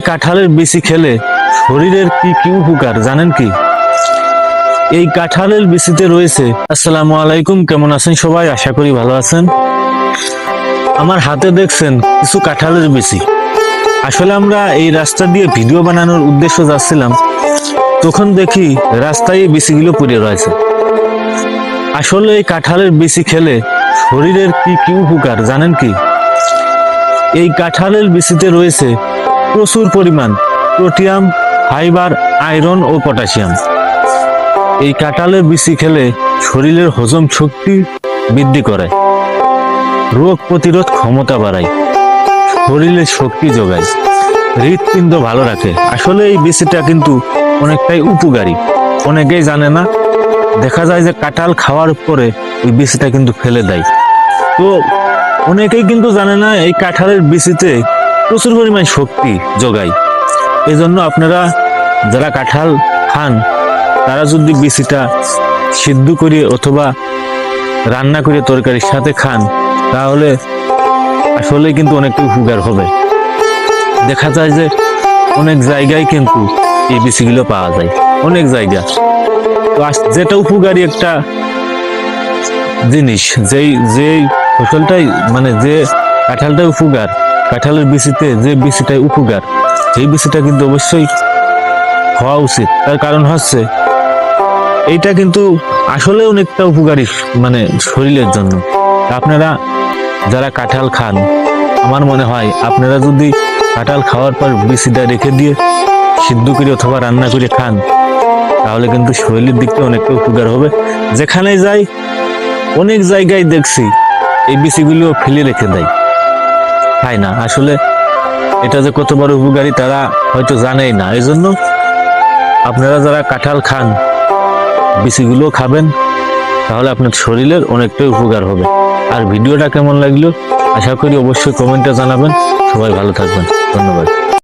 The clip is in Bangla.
কাঁঠালের বিচি খেলে শরীরের কি কি উপকার জানেন কি? এই কাঁঠালের বিচিতে রয়েছে। আসসালামু আলাইকুম, কেমন আছেন সবাই? আশা করি ভালো আছেন। আমার হাতে দেখছেন কিছু কাঁঠালের বিচি। আসলে আমরা এই রাস্তা দিয়ে ভিডিও বানানোর উদ্দেশ্য যাচ্ছিলাম, তখন দেখি রাস্তায় এই বিচিগুলো পড়ে রয়েছে। আসলে এই কাঁঠালের বিচি খেলে শরীরের কি কি উপকার জানেন কি? এই কাঁঠালের বিচিতে রয়েছে প্রচুর পরিমাণ প্রোটিয়াম, ফাইবার, আয়রন ও পটাশিয়াম। এই কাঁঠালের বিচি খেলে শরীরের হজম শক্তি বৃদ্ধি করে, রোগ প্রতিরোধ ক্ষমতা বাড়ায়, শরীরের শক্তি যোগায়, হৃৎপিণ্ড ভালো রাখে। আসলে এই বিচিটা কিন্তু অনেকটাই উপকারী, অনেকেই জানে না। দেখা যায় যে কাঁঠাল খাওয়ার পরে ওই বিচিটা কিন্তু ফেলে দেয়। তো অনেকেই কিন্তু জানে না এই কাঁঠালের বিচিতে প্রচুর পরিমাণ শক্তি যোগায়। এই জন্য আপনারা যারা কাঁঠাল খান তারা যদি বিচিটা সিদ্ধ করে অথবা রান্না করে তরকারির সাথে খান, তাহলে আসলে কিন্তু অনেকটা উপকার হবে। দেখা যায় যে অনেক জায়গায় কিন্তু এই বিচিগুলো পাওয়া যায়, অনেক জায়গা। তো যেটা উপকারী একটা জিনিস, যেই ফসলটাই মানে যে কাঁঠালটাই উপকার, কাঁঠালের বিচিতে যে বিচিটাই উপকার, সেই বিচিটা কিন্তু অবশ্যই খাওয়া উচিত। তার কারণ হচ্ছে এইটা কিন্তু আসলে অনেকটা উপকারী মানে শরীরের জন্য। আপনারা যারা কাঁঠাল খান, আমার মনে হয় আপনারা যদি কাঁঠাল খাওয়ার পর বিচিটা রেখে দিয়ে সিদ্ধ করে অথবা রান্না করে খান, তাহলে কিন্তু শরীরের দিক থেকে অনেকটা উপকার হবে। যেখানে যাই অনেক জায়গায় দেখছি এই বিচিগুলো ফেলে রেখে দেয়, খায় না। আসলে এটা যে কত বড় উপকারী তারা হয়তো জানেই না। এই জন্য আপনারা যারা কাঁঠাল খান বিচিগুলো খাবেন, তাহলে আপনার শরীরের অনেকটাই উপকার হবে। আর ভিডিওটা কেমন লাগলো আশা করি অবশ্যই কমেন্টে জানাবেন। সবাই ভালো থাকবেন, ধন্যবাদ।